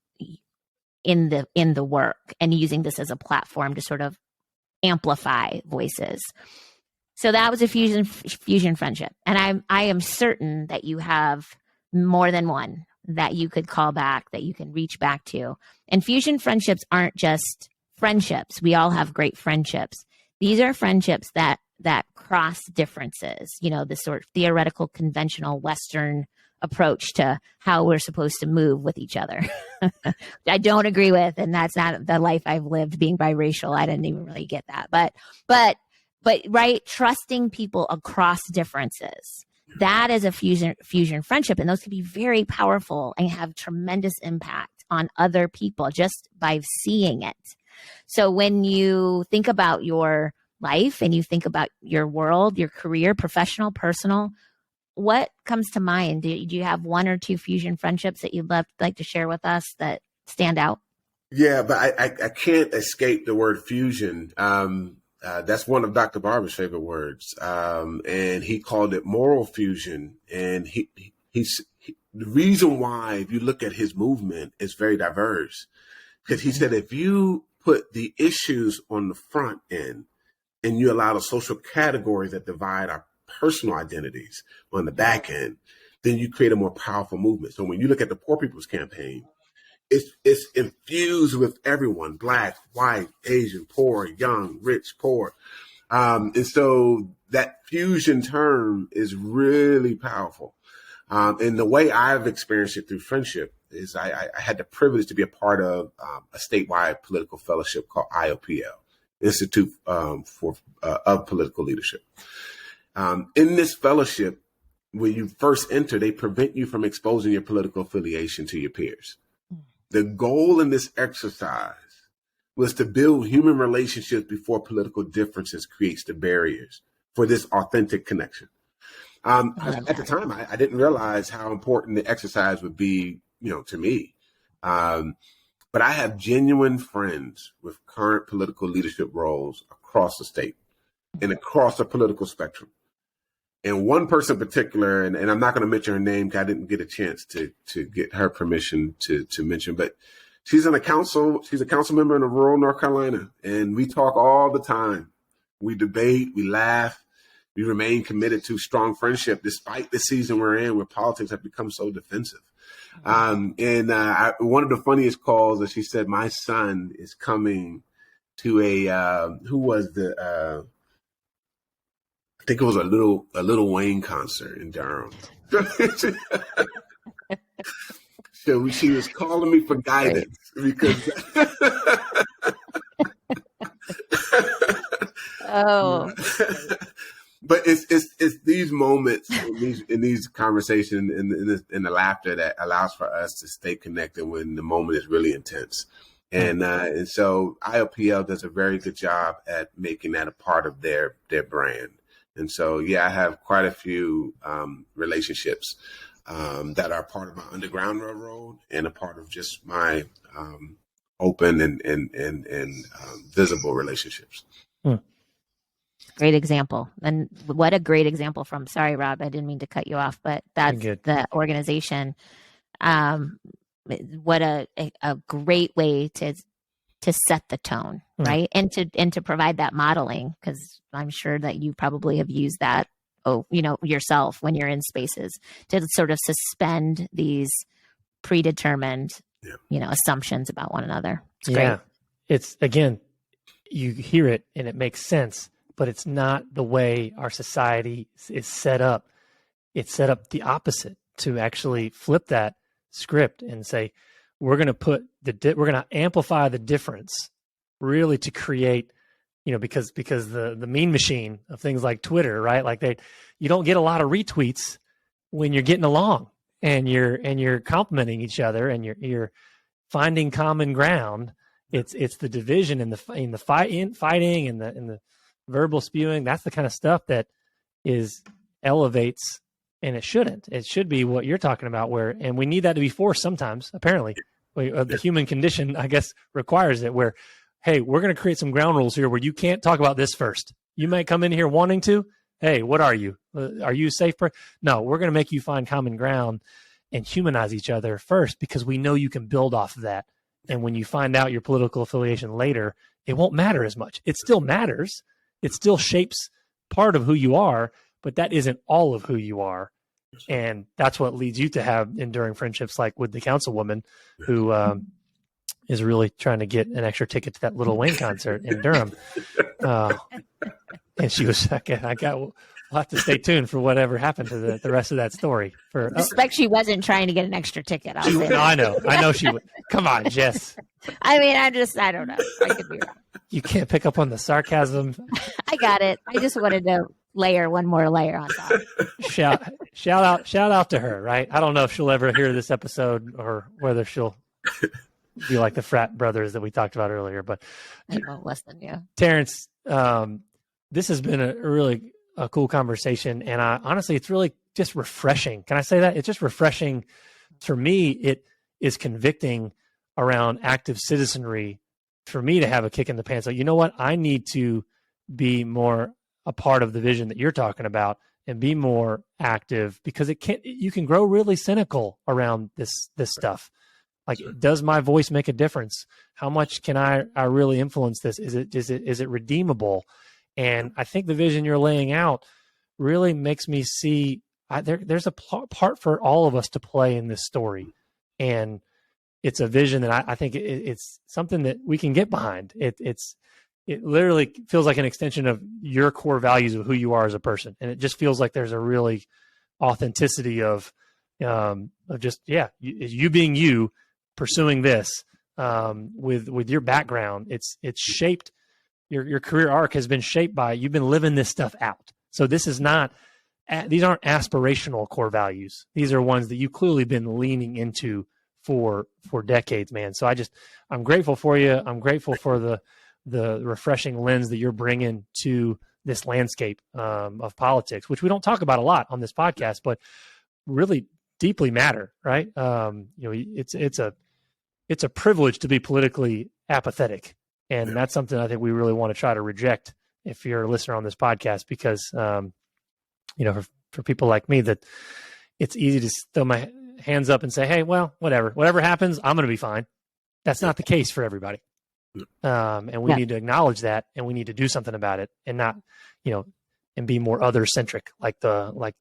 in the work, and using this as a platform to sort of amplify voices. So that was a fusion friendship. And I am certain that you have more than one that you could call back, that you can reach back to. And fusion friendships aren't just friendships. We all have great friendships. These are friendships that cross differences, this sort of theoretical, conventional Western approach to how we're supposed to move with each other. I don't agree with, and that's not the life I've lived being biracial. I didn't even really get that. But right, trusting people across differences. That is a fusion friendship, and those can be very powerful and have tremendous impact on other people just by seeing it. So when you think about your life and you think about your world, your career, professional, personal, what comes to mind? Do you have one or two fusion friendships that you'd like to share with us that stand out? Yeah, but I can't escape the word fusion. That's one of Dr. Barber's favorite words. And he called it moral fusion. And he's the reason why, if you look at his movement, it's very diverse. Because he said, if you put the issues on the front end and you allow the social categories that divide our personal identities on the back end, then you create a more powerful movement. So when you look at the Poor People's Campaign, it's infused with everyone: Black, white, Asian, poor, young, rich, poor. And so that fusion term is really powerful. And the way I've experienced it through friendship is I had the privilege to be a part of a statewide political fellowship called IOPL, Institute of Political Leadership. In this fellowship, when you first enter, they prevent you from exposing your political affiliation to your peers. The goal in this exercise was to build human relationships before political differences creates the barriers for this authentic connection. At the time, I didn't realize how important the exercise would be, to me. But I have genuine friends with current political leadership roles across the state and across the political spectrum. And one person in particular, and I'm not going to mention her name because I didn't get a chance to get her permission to mention, but she's a council member in rural North Carolina, and we talk all the time. We debate, we laugh, we remain committed to strong friendship despite the season we're in where politics have become so defensive. One of the funniest calls that she said, my son is coming to I think it was a Little Wayne concert in Durham. So she was calling me for guidance because. Oh. But it's these moments in these conversations in the laughter that allows for us to stay connected when the moment is really intense. And so IOPL does a very good job at making that a part of their brand. And so, yeah, I have quite a few relationships that are part of my Underground Railroad and a part of just my open and visible relationships. Great example. And what a great example from, sorry, Rob, I didn't mean to cut you off, but that's the organization. What a great way to set the tone, right? And to provide that modeling, because I'm sure that you probably have used that, yourself when you're in spaces to sort of suspend these predetermined, assumptions about one another. It's great. Yeah. It's, again, you hear it and it makes sense, but it's not the way our society is set up. It's set up the opposite, to actually flip that script and say, we're going to we're going to amplify the difference, really, to create, because the mean machine of things like Twitter, right? Like you don't get a lot of retweets when you're getting along and you're complimenting each other and you're finding common ground. It's the division and the fighting and the verbal spewing. That's the kind of stuff that elevates. And it shouldn't. It should be what you're talking about, and we need that to be forced sometimes, apparently. The human condition, I guess, requires it, where, hey, we're going to create some ground rules here where you can't talk about this first. You might come in here wanting to. Hey, what are you? Are you a safe person? No, we're going to make you find common ground and humanize each other first, because we know you can build off of that. And when you find out your political affiliation later, it won't matter as much. It still matters. It still shapes part of who you are, but that isn't all of who you are. And that's what leads you to have enduring friendships like with the councilwoman who is really trying to get an extra ticket to that Lil Wayne concert in Durham. And she was, we'll have to stay tuned for whatever happened to the rest of that story. I suspect she wasn't trying to get an extra ticket. No, I know she would. Come on, Jess. I mean, I don't know. I could be wrong. You can't pick up on the sarcasm. I got it. I just wanted to layer one more layer on top. Shout out to her, right? I don't know if she'll ever hear this episode or whether she'll be like the frat brothers that we talked about earlier. But I won't listen. Yeah, Terrance, this has been a really cool conversation, and honestly, it's really just refreshing. Can I say that? It's just refreshing for me. It is convicting around active citizenry for me to have a kick in the pants. So, you know what? I need to be more a part of the vision that you're talking about and be more active, because you can grow really cynical around this stuff. Like, does my voice make a difference? How much can I really influence this? Is it redeemable? And I think the vision you're laying out really makes me see there's a part for all of us to play in this story. And it's a vision that I think it's something that we can get behind. It literally feels like an extension of your core values of who you are as a person. And it just feels like there's a really authenticity of just, you being you, pursuing this with your background. It's shaped, your career arc has been shaped by, you've been living this stuff out. So this is not, these aren't aspirational core values. These are ones that you've clearly been leaning into for decades, man. So I'm grateful for you. I'm grateful for the refreshing lens that you're bringing to this landscape of politics, which we don't talk about a lot on this podcast, but really deeply matter, right? It's a privilege to be politically apathetic, and that's something I think we really want to try to reject if you're a listener on this podcast, because for people like me, that it's easy to throw my hands up and say, hey, well, whatever happens, I'm going to be fine. That's not the case for everybody. And we need to acknowledge that, and we need to do something about it, and not, and be more other centric like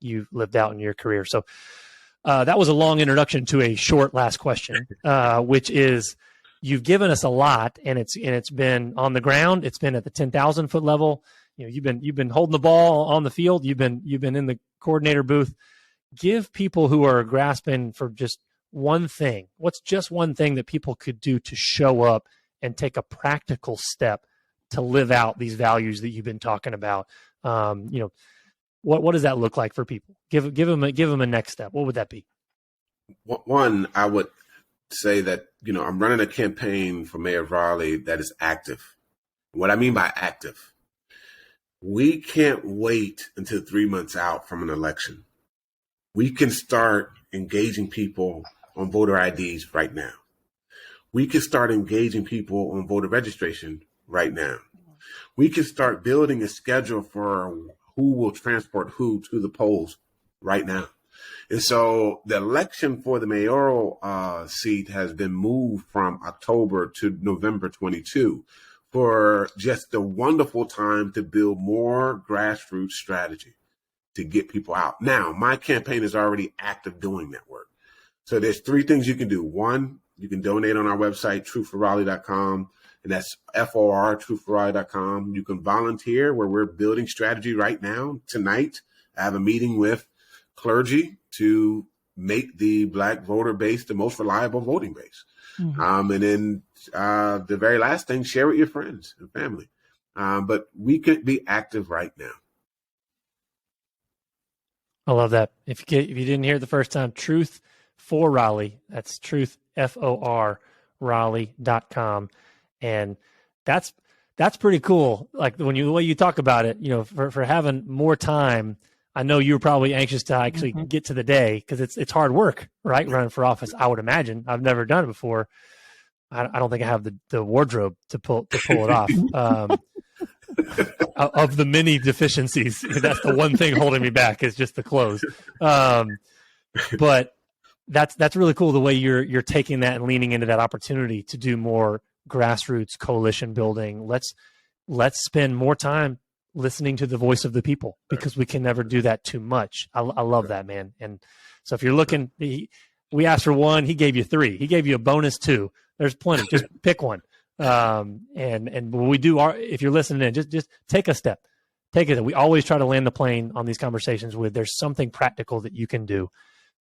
you lived out in your career. So that was a long introduction to a short last question, which is, you've given us a lot, and it's been on the ground. It's been at the 10,000 foot level. You've been holding the ball on the field. You've been in the coordinator booth. Give people who are grasping for just one thing? What's just one thing that people could do to show up and take a practical step to live out these values that you've been talking about? What does that look like for people? Give them a next step. What would that be? One, I would say that, I'm running a campaign for Mayor of Raleigh that is active. What I mean by active, we can't wait until 3 months out from an election. We can start engaging people on voter IDs right now. We can start engaging people on voter registration right now. We can start building a schedule for who will transport who to the polls right now. And so the election for the mayoral seat has been moved from October to November 22 for just a wonderful time to build more grassroots strategy to get people out. Now, my campaign is already active doing that work. So there's 3 things you can do. One, you can donate on our website, truthforraleigh.com, and that's FOR, truthforraleigh.com. You can volunteer where we're building strategy right now. Tonight, I have a meeting with clergy to make the Black voter base the most reliable voting base. Mm-hmm. And then the very last thing, share with your friends and family. But we could be active right now. I love that. If you didn't hear it the first time, Truth for Raleigh, that's Truth, FOR, Raleigh.com. And that's pretty cool. Like the way you talk about it, for having more time. I know you were probably anxious to actually get to the day because it's hard work, right? Running for office, I would imagine. I've never done it before. I don't think I have the wardrobe to pull it off. Of the many deficiencies, that's the one thing holding me back is just the clothes. But that's really cool the way you're taking that and leaning into that opportunity to do more grassroots coalition building. Let's spend more time listening to the voice of the people because we can never do that too much. I love that, man. And so if you're looking, we asked for 1, he gave you 3, he gave you a bonus 2. There's plenty. Just pick one. And when we do if you're listening in, just take a step. Take it. We always try to land the plane on these conversations with there's something practical that you can do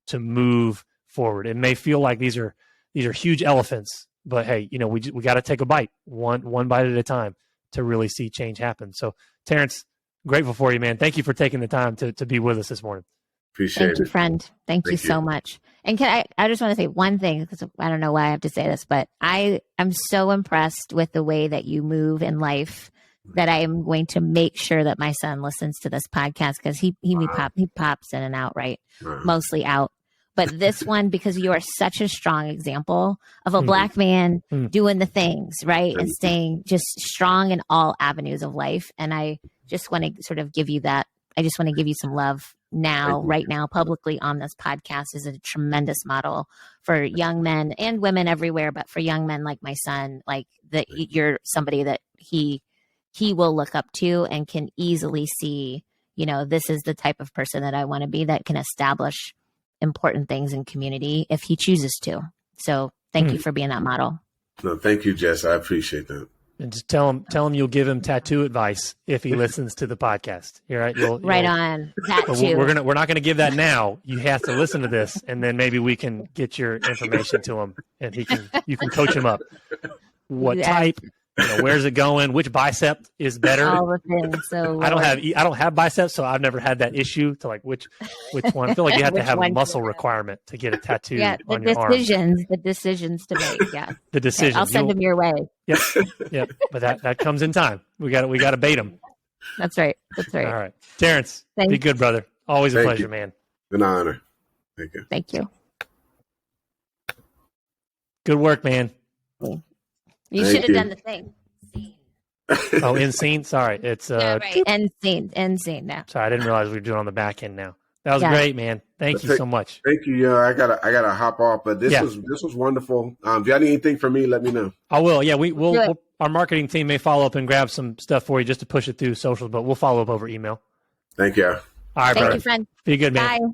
to move forward. It may feel like these are huge elephants, but hey, we got to take a bite, one bite at a time to really see change happen. So Terrance, grateful for you, man. Thank you for taking the time to be with us this morning. Appreciate it. Thank you, friend. Thank you so much. And I just want to say one thing, because I don't know why I have to say this, but I am so impressed with the way that you move in life that I am going to make sure that my son listens to this podcast because he pops in and out, right? Mostly out. But this one, because you are such a strong example of a Black man doing the things, right? And staying just strong in all avenues of life. And I just want to sort of give you that. I just want to give you some love right now, publicly on this podcast is a tremendous model for young men and women everywhere. But for young men like my son, like that, you're somebody that he will look up to and can easily see, this is the type of person that I want to be that can establish important things in community if he chooses to. So thank you for being that model. No, thank you, Jess. I appreciate that. And just tell him you'll give him tattoo advice if he listens to the podcast. You're right. Right on that too. We're not gonna give that now. You have to listen to this, and then maybe we can get your information to him, and you can coach him up. What type? Where's it going? Which bicep is better? All the things. So I don't have biceps, so I've never had that issue to like which one. I feel like you have to have a muscle requirement to get a tattoo on your arm. The decisions to make. Yeah, the decisions. Okay, I'll send them your way. Yep. But that comes in time. We got to bait them. That's right. All right, Terrance, be good, brother. Always a pleasure, man. An honor. Thank you. Good work, man. You should have done the thing. Oh, in scene. Sorry, it's right. End scene. No. Sorry, I didn't realize we were doing on the back end now. That was great, man. Thank you so much. Thank you. I gotta hop off, but this was wonderful. If you got anything for me, let me know. I will. Yeah, we'll our marketing team may follow up and grab some stuff for you just to push it through socials, but we'll follow up over email. Thank you. All right, Thank you, friend. Be good, man. Bye.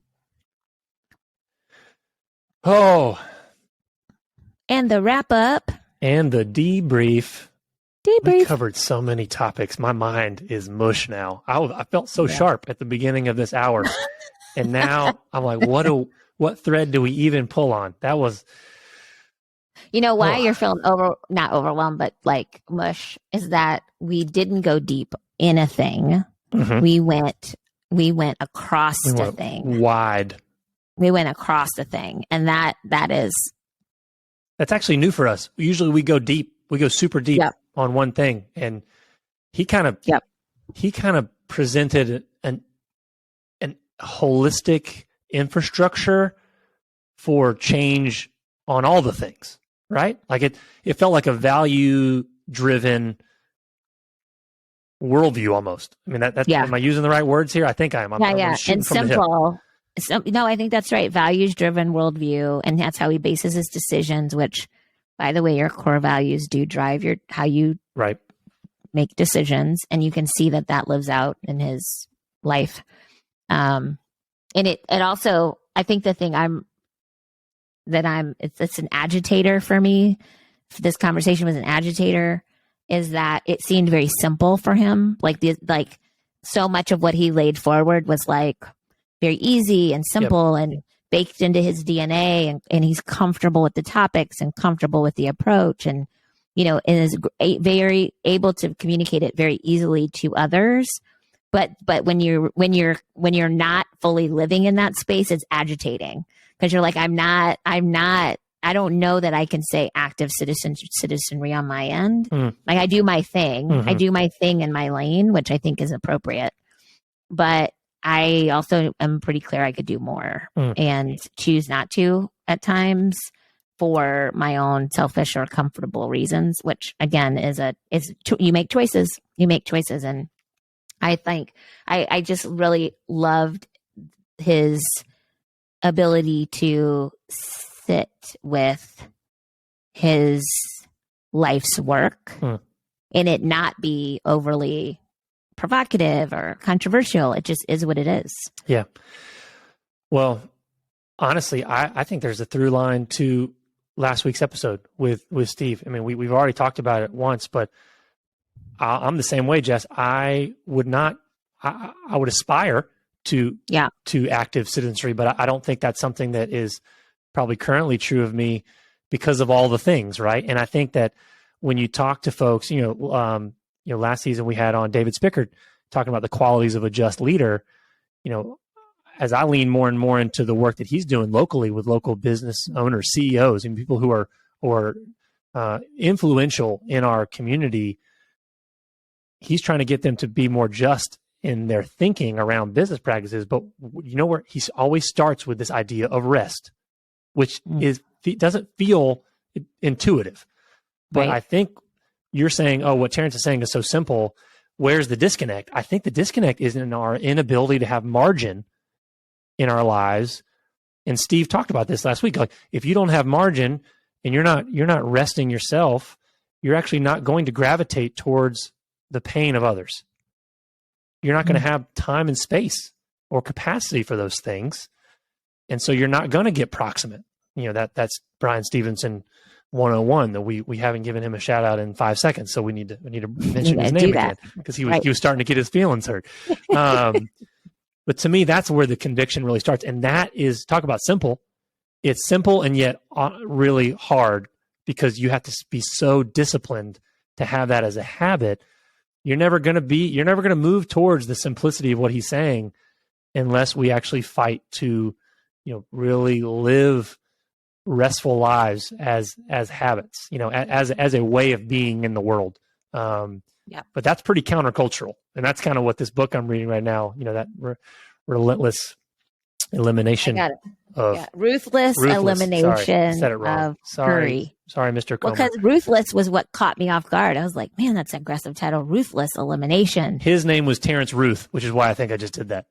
Oh. And the wrap up. And the debrief. We covered so many topics. My mind is mush now. I felt so sharp at the beginning of this hour. And now I'm like, what what thread do we even pull on? That was, You know why you're feeling not overwhelmed, but like mush, is that we didn't go deep in a thing. Mhm. We went across the thing. Wide. We went across the thing. And that's actually new for us. Usually we go deep. We go super deep on one thing. And he kind of presented an holistic infrastructure for change on all the things, right? Like it felt like a value driven worldview almost. I mean, am I using the right words here? I think I am. I'm shooting and from simple. No, I think that's right. Values driven worldview. And that's how he bases his decisions, which, by the way, your core values do drive how you make decisions. And you can see that lives out in his life. And it also, I think the thing it's an agitator for me. This conversation was an agitator, is that it seemed very simple for him. Like so much of what he laid forward was like very easy and simple and baked into his DNA, and he's comfortable with the topics and comfortable with the approach, and and is very able to communicate it very easily to others. But when you're not fully living in that space, it's agitating, because you're like, I don't know that I can say active citizenry on my end. Like, I do my thing. Mm-hmm. I do my thing in my lane, which I think is appropriate. But I also am pretty clear I could do more and choose not to at times for my own selfish or comfortable reasons, which again you make choices. And I think I just really loved his ability to sit with his life's work and it not be overly provocative or controversial. It just is what it is. Yeah. Well, honestly, I think there's a through line to last week's episode with Steve. I mean, we've already talked about it once, but I'm the same way, Jess. I would aspire to active citizenry, but I don't think that's something that is probably currently true of me because of all the things, right? And I think that when you talk to folks, last season we had on David Spickard talking about the qualities of a just leader. As I lean more and more into the work that he's doing locally with local business owners, CEOs, and people who are influential in our community, he's trying to get them to be more just in their thinking around business practices. But where he always starts with this idea of rest, which doesn't feel intuitive. But I think you're saying, what Terrance is saying is so simple. Where's the disconnect? I think the disconnect is in our inability to have margin in our lives. And Steve talked about this last week. Like, if you don't have margin and you're not resting yourself, you're actually not going to gravitate towards the pain of others. You're not going to have time and space or capacity for those things. And so you're not going to get proximate. That's Brian Stevenson 101 that we haven't given him a shout out in 5 seconds. So we need to mention his name again, because he was starting to get his feelings hurt. But to me, that's where the conviction really starts. And that is, talk about simple. It's simple and yet really hard, because you have to be so disciplined to have that as a habit. You're never going to move towards the simplicity of what he's saying unless we actually fight to, really live restful lives as habits, as a way of being in the world. But that's pretty countercultural. And that's kind of what this book I'm reading right now, that relentless elimination of ruthless elimination of hurry. Sorry, Mr. Comer. Because ruthless was what caught me off guard. I was like, man, that's an aggressive title. Ruthless elimination. His name was Terrance Ruth, which is why I think I just did that.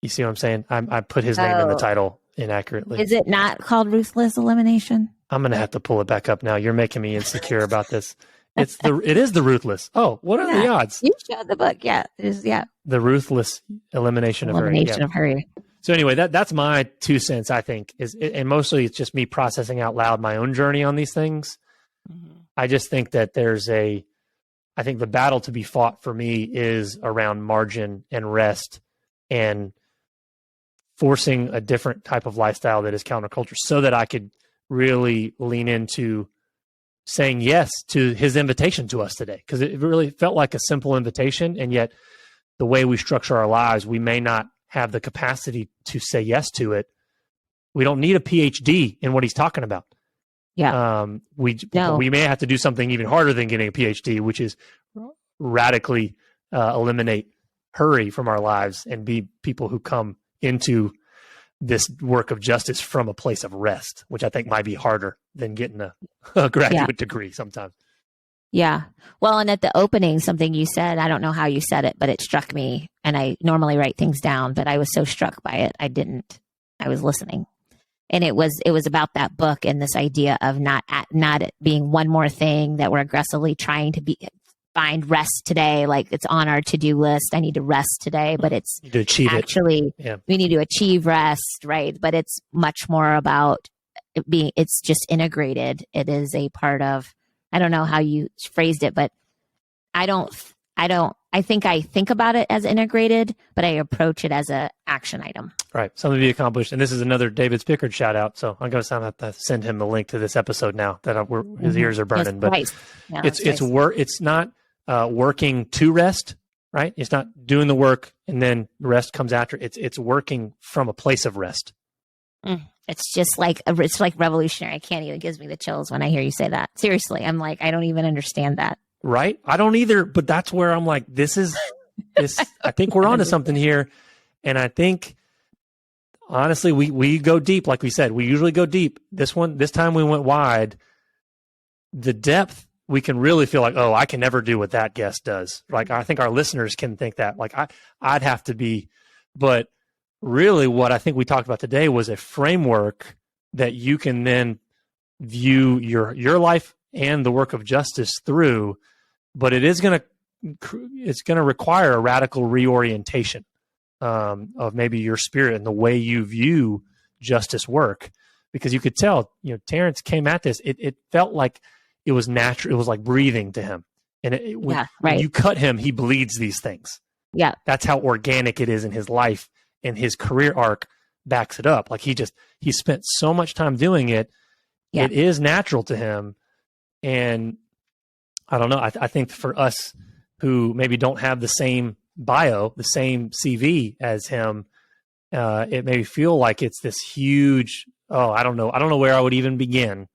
You see what I'm saying? I put his name in the title inaccurately. Is it not called Ruthless Elimination? I'm going to have to pull it back up now. You're making me insecure about this. It is the Ruthless. Oh, what are the odds? You showed the book. Yeah. It is. Yeah. The Ruthless Elimination of Hurry. So anyway, that's my 2 cents, I think, and mostly it's just me processing out loud my own journey on these things. Mm-hmm. I just think that I think the battle to be fought for me is around margin and rest and forcing a different type of lifestyle that is counterculture so that I could really lean into saying yes to his invitation to us today. Because it really felt like a simple invitation, and yet the way we structure our lives, we may not have the capacity to say yes to it. We don't need a PhD in what he's talking about. Yeah. We may have to do something even harder than getting a PhD, which is radically eliminate hurry from our lives and be people who come into this work of justice from a place of rest, which I think might be harder than getting a graduate degree sometimes. Yeah. Well, and at the opening, something you said, I don't know how you said it, but it struck me. And I normally write things down, but I was so struck by it, I was listening. And it was about that book and this idea of not it being one more thing that we're aggressively trying to find rest today. Like it's on our to-do list. I need to rest today, but it's to achieve actually, we need to achieve rest, right? But it's much more about it's just integrated. It is a part of, I don't know how you phrased it, but I think about it as integrated, but I approach it as a action item. Right. Something to be accomplished. And this is another David Spickard shout out. So I'm going to send him the link to this episode now that his ears are burning, but it's not working to rest, right? It's not doing the work and then the rest comes after. It's working from a place of rest. It's just like, it's like revolutionary. I can't even, it gives me the chills when I hear you say that. Seriously. I'm like, I don't even understand that. Right. I don't either, but that's where I'm like, this, I think we're onto something here. And I think, honestly, we go deep. Like we said, we usually go deep. This time we went wide. The depth, we can really feel like, oh, I can never do what that guest does. Like, I think our listeners can think that. Like, I'd have to be, but really what I think we talked about today was a framework that you can then view your life and the work of justice through, but it's going to require a radical reorientation of maybe your spirit and the way you view justice work, because you could tell, Terrance came at this. It felt like it was natural. It was like breathing to him. And when you cut him, he bleeds these things. Yeah. That's how organic it is in his life, and his career arc backs it up. Like he spent so much time doing it. Yeah. It is natural to him. And I don't know. I think for us who maybe don't have the same bio, the same CV as him, it may feel like it's this huge, I don't know where I would even begin.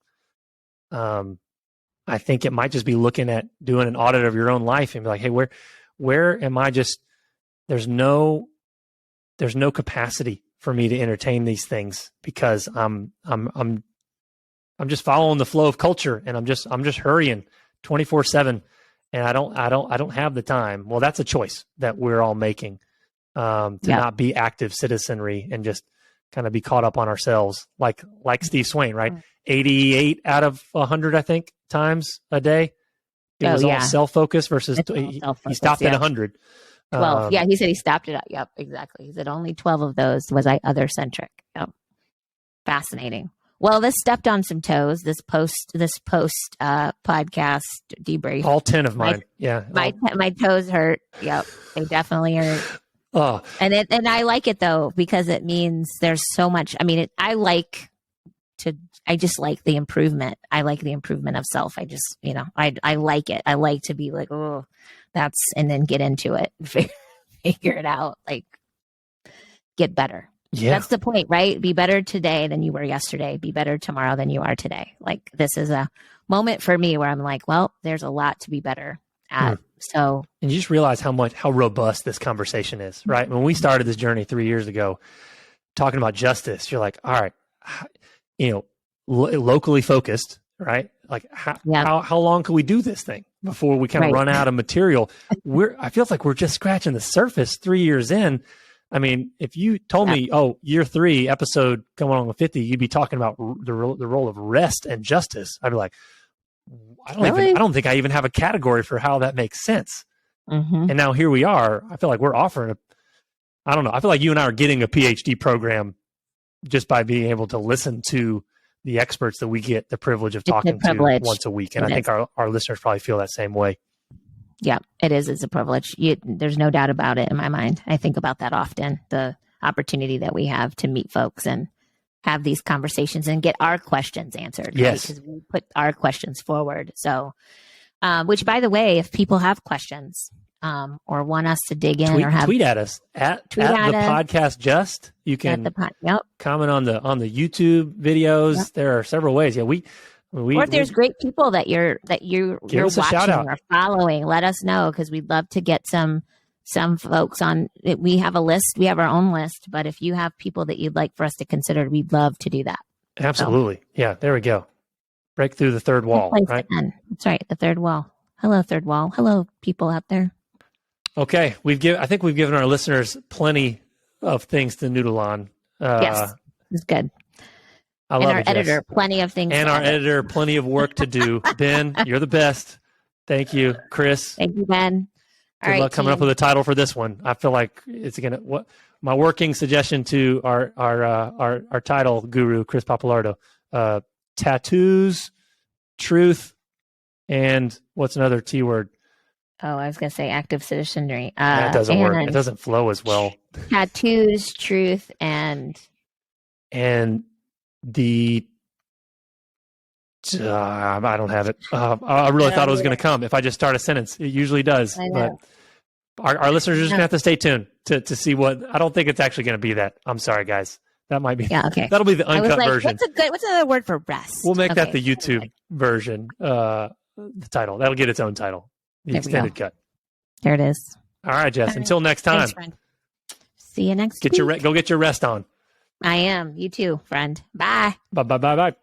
I think it might just be looking at doing an audit of your own life and be like, hey, where am I just, there's no capacity for me to entertain these things because I'm just following the flow of culture, and I'm just hurrying 24/7, and I don't have the time. Well, that's a choice that we're all making, to not be active citizenry and just kind of be caught up on ourselves, like Steve Swain, right? 88 out of 100, I think, times a day. It was all self-focused versus he stopped at 100. 12. He said he stopped it. Yep, exactly. He said only 12 of those was other-centric. Yep. Fascinating. Well, this stepped on some toes. This post podcast debrief. All 10 of mine. My toes hurt. Yep, they definitely hurt. Oh, and I like it though, because it means there's so much. I mean, I just like the improvement. I like the improvement of self. I just, I like it. I like to be like, oh, and then get into it, figure it out, like get better. Yeah. That's the point, right? Be better today than you were yesterday. Be better tomorrow than you are today. Like, this is a moment for me where I'm like, well, there's a lot to be better at. So, and you just realize how robust this conversation is, right? When we started this journey 3 years ago, talking about justice, you're like, all right, locally focused, right? Like how long can we do this thing before we kind of run out of material? I feel like we're just scratching the surface 3 years in. I mean, if you told me, year 3 episode coming on with 50, you'd be talking about the role of rest and justice. I'd be like, I don't think I even have a category for how that makes sense. Mm-hmm. And now here we are. I feel like we're offering I don't know. I feel like you and I are getting a PhD program just by being able to listen to the experts that we get the privilege of talking to once a week. And I think our listeners probably feel that same way. Yeah, it is. It's a privilege. There's no doubt about it in my mind. I think about that often. opportunity that we have to meet folks and have these conversations and get our questions answered. Yes. Because we put our questions forward. So, which, by the way, if people have questions or want us to dig in or have tweet at us at the podcast. Just you can comment on the YouTube videos. Yep. There are several ways. Yeah, or if there's great people that you're watching or following, let us know, because we'd love to get some folks on. We have a list. We have our own list. But if you have people that you'd like for us to consider, we'd love to do that. Absolutely. So, yeah, there we go. Break through the third wall, right? That's right, the third wall. Hello, third wall. Hello, people out there. Okay, I think we've given our listeners plenty of things to noodle on. Yes, it's good. And our editor, plenty of things. And our editor, plenty of work to do. Ben, you're the best. Thank you, Chris. Thank you, Ben. Good luck coming up with a title for this one. I feel like it's gonna. My working suggestion to our title guru, Chris Papalardo. Tattoos, truth, and what's another T word? Oh, I was going to say active citizenry. That doesn't work. It doesn't flow as well. Tattoos, truth, and the I don't have it. I really thought it was going to come if I just start a sentence. It usually does. But our listeners are just going to have to stay tuned to see what. I don't think it's actually going to be that. I'm sorry, guys. That might be. Yeah, okay. That'll be the uncut version. What's another word for rest? We'll make that the YouTube version. The title. That'll get its own title. The extended cut. There it is. All right, Jess. Until next time. Thanks, friend. See you next week. Go get your rest on. I am. You too, friend. Bye. Bye.